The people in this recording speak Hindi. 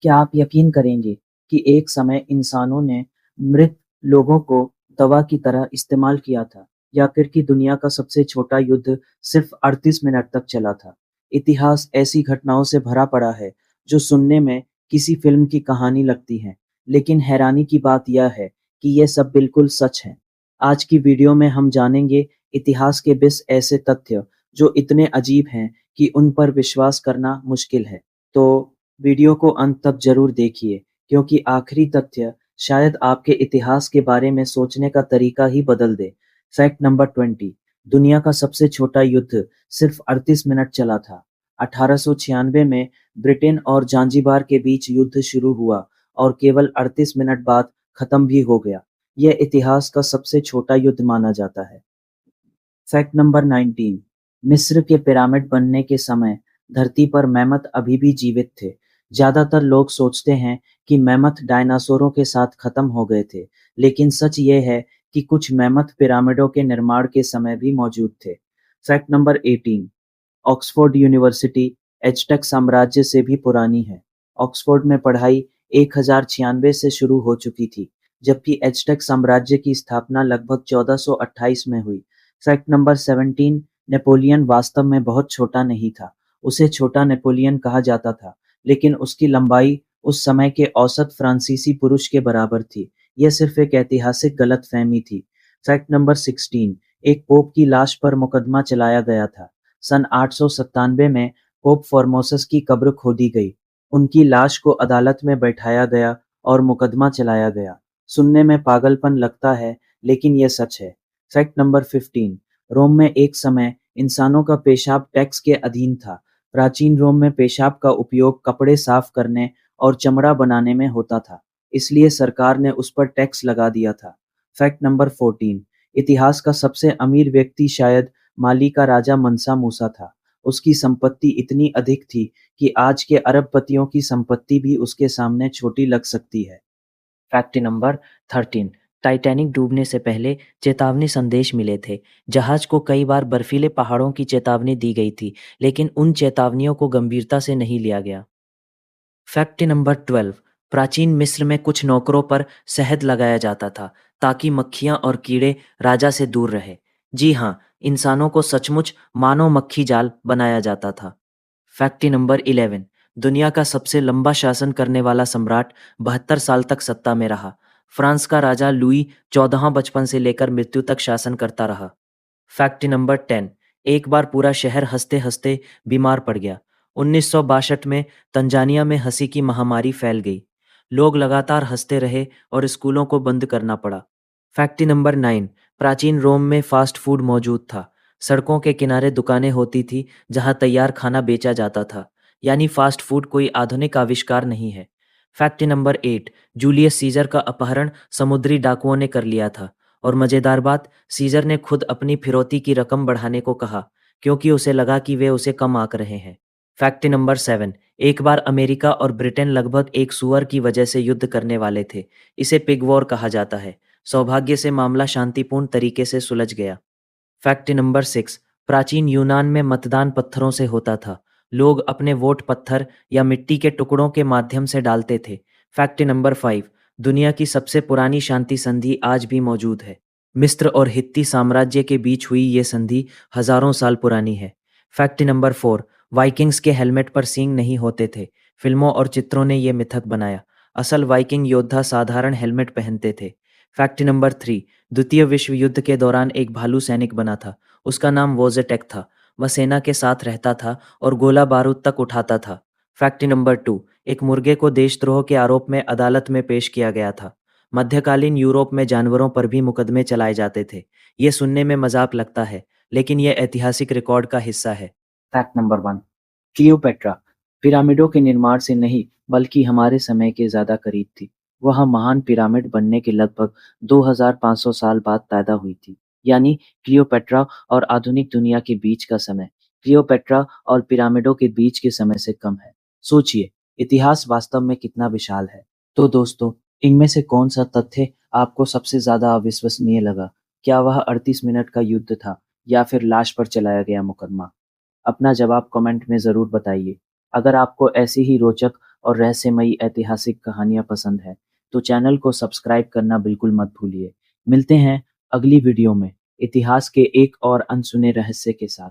क्या आप यकीन करेंगे कि एक समय इंसानों ने मृत लोगों को दवा की तरह इस्तेमाल किया था, या फिर कि दुनिया का सबसे छोटा युद्ध सिर्फ 38 मिनट तक चला था। इतिहास ऐसी घटनाओं से भरा पड़ा है जो सुनने में किसी फिल्म की कहानी लगती है, लेकिन हैरानी की बात यह है कि यह सब बिल्कुल सच है। आज की वीडियो में हम जानेंगे इतिहास के 20 ऐसे तथ्य जो इतने अजीब हैं कि उन पर विश्वास करना मुश्किल है। तो वीडियो को अंत तक जरूर देखिए, क्योंकि आखिरी तथ्य शायद आपके इतिहास के बारे में सोचने का तरीका ही बदल दे। Fact number 20। दुनिया का सबसे छोटा युद्ध सिर्फ 38 मिनट चला था। 1896 में ब्रिटेन और जांजिबार के बीच युद्ध शुरू हुआ और केवल 38 मिनट बाद खत्म भी हो गया। यह इतिहास का सबसे छोटा युद्ध माना जाता है। Fact number 19। मिस्र के पिरामिड बनने के समय धरती पर मैमथ अभी भी जीवित थे। ज्यादातर लोग सोचते हैं कि मैमथ डायनासोरों के साथ खत्म हो गए थे, लेकिन सच ये है कि कुछ मैमथ पिरामिडों के निर्माण के समय भी मौजूद थे। Fact number 18। Oxford university Aztec साम्राज्य से भी पुरानी है। ऑक्सफोर्ड में पढ़ाई 1096 से शुरू हो चुकी थी, जबकि एज़टेक साम्राज्य की स्थापना लगभग 1428 में हुई। Fact number 17। नेपोलियन वास्तव में बहुत छोटा नहीं था। उसे छोटा नेपोलियन कहा जाता था, लेकिन उसकी लंबाई उस समय के औसत फ्रांसीसी पुरुष के बराबर थी। यह सिर्फ एक ऐतिहासिक गलतफहमी थी। Fact number 16। एक पोप की लाश पर मुकदमा चलाया गया था। सन 897 में पोप फॉर्मोसस की कब्र खोदी गई। उनकी लाश को अदालत में बैठाया गया और मुकदमा चलाया गया। सुनने में पागलपन लगता है, लेकिन यह सच है। Fact number 15। रोम में एक समय इंसानों का पेशाब टैक्स के अधीन था। प्राचीन रोम में पेशाब का उपयोग कपड़े साफ करने और चमड़ा बनाने में होता था, इसलिए सरकार ने उस पर टैक्स लगा दिया था। Fact number 14। इतिहास का सबसे अमीर व्यक्ति शायद माली का राजा मनसा मूसा था। उसकी संपत्ति इतनी अधिक थी कि आज के अरबपतियों की संपत्ति भी उसके सामने छोटी लग सकती है। Fact number 13। टाइटैनिक डूबने से पहले चेतावनी संदेश मिले थे। जहाज को कई बार बर्फीले पहाड़ों की चेतावनी दी गई थी, लेकिन उन चेतावनियों को गंभीरता से नहीं लिया गया। Fact number 12। प्राचीन मिस्र में कुछ नौकरों पर शहद लगाया जाता था ताकि मक्खियां और कीड़े राजा से दूर रहे। जी हाँ, इंसानों को सचमुच मानव मक्खी जाल बनाया जाता था। Fact number 11। दुनिया का सबसे लंबा शासन करने वाला सम्राट 72 साल तक सत्ता में रहा। फ्रांस का राजा लुई 14 बचपन से लेकर मृत्यु तक शासन करता रहा। Fact number 10। एक बार पूरा शहर हंसते हंसते बीमार पड़ गया। 1962 में तंजानिया में हंसी की महामारी फैल गई। लोग लगातार हंसते रहे और स्कूलों को बंद करना पड़ा। Fact number 9। प्राचीन रोम में फास्ट फूड मौजूद था। सड़कों के किनारे दुकानें होती थी जहां तैयार खाना बेचा जाता था। यानी फास्ट फूड कोई आधुनिक आविष्कार नहीं है। Fact number 8। जूलियस सीजर का अपहरण समुद्री डाकुओं ने कर लिया था। और मज़ेदार बात, सीजर ने खुद अपनी फिरौती की रकम बढ़ाने को कहा, क्योंकि उसे लगा कि वे उसे कम आंक रहे हैं। Fact number 7। एक बार अमेरिका और ब्रिटेन लगभग एक सुअर की वजह से युद्ध करने वाले थे। इसे पिग वॉर कहा जाता है। सौभाग्य से मामला शांतिपूर्ण तरीके से सुलझ गया। Fact number 6। प्राचीन यूनान में मतदान पत्थरों से होता था। लोग अपने वोट पत्थर या मिट्टी के टुकड़ों के माध्यम से डालते थे। Fact number 5। दुनिया की सबसे पुरानी शांति संधि आज भी मौजूद है। मिस्र और हित्ती साम्राज्य के बीच हुई ये संधि हजारों साल पुरानी है। Fact number 4। वाइकिंग्स के हेलमेट पर सींग नहीं होते थे। फिल्मों और चित्रों ने ये मिथक बनाया। असल वाइकिंग योद्धा साधारण हेलमेट पहनते थे। Fact number 3। द्वितीय विश्व युद्ध के दौरान एक भालू सैनिक बना था। उसका नाम वोजेटेक था। वह सेना के साथ रहता था और गोला बारूद तक उठाता था। Fact number 2। एक मुर्गे को देशद्रोह के आरोप में अदालत में पेश किया गया था। मध्यकालीन यूरोप में जानवरों पर भी मुकदमे चलाए जाते थे। ये सुनने में मजाक लगता है, लेकिन यह ऐतिहासिक रिकॉर्ड का हिस्सा है। Fact number 1। क्लियोपेट्रा पिरामिडों के निर्माण से नहीं, बल्कि हमारे समय के ज्यादा करीब थी। वह महान पिरामिड बनने के लगभग 2500 साल बाद पैदा हुई थी। यानी क्लियोपेट्रा और आधुनिक दुनिया के बीच का समय क्लियोपेट्रा और पिरामिडों के बीच के समय से कम है। सोचिए, इतिहास वास्तव में कितना विशाल है। तो दोस्तों, इनमें से कौन सा तथ्य आपको सबसे ज्यादा अविश्वसनीय लगा? क्या वह 38 मिनट का युद्ध था, या फिर लाश पर चलाया गया मुकदमा? अपना जवाब कमेंट में ज़रूर बताइए। अगर आपको ऐसी ही रोचक और रहस्यमयी ऐतिहासिक कहानियाँ पसंद है, तो चैनल को सब्सक्राइब करना बिल्कुल मत भूलिए। मिलते हैं अगली वीडियो में इतिहास के एक और अनसुने रहस्य के साथ।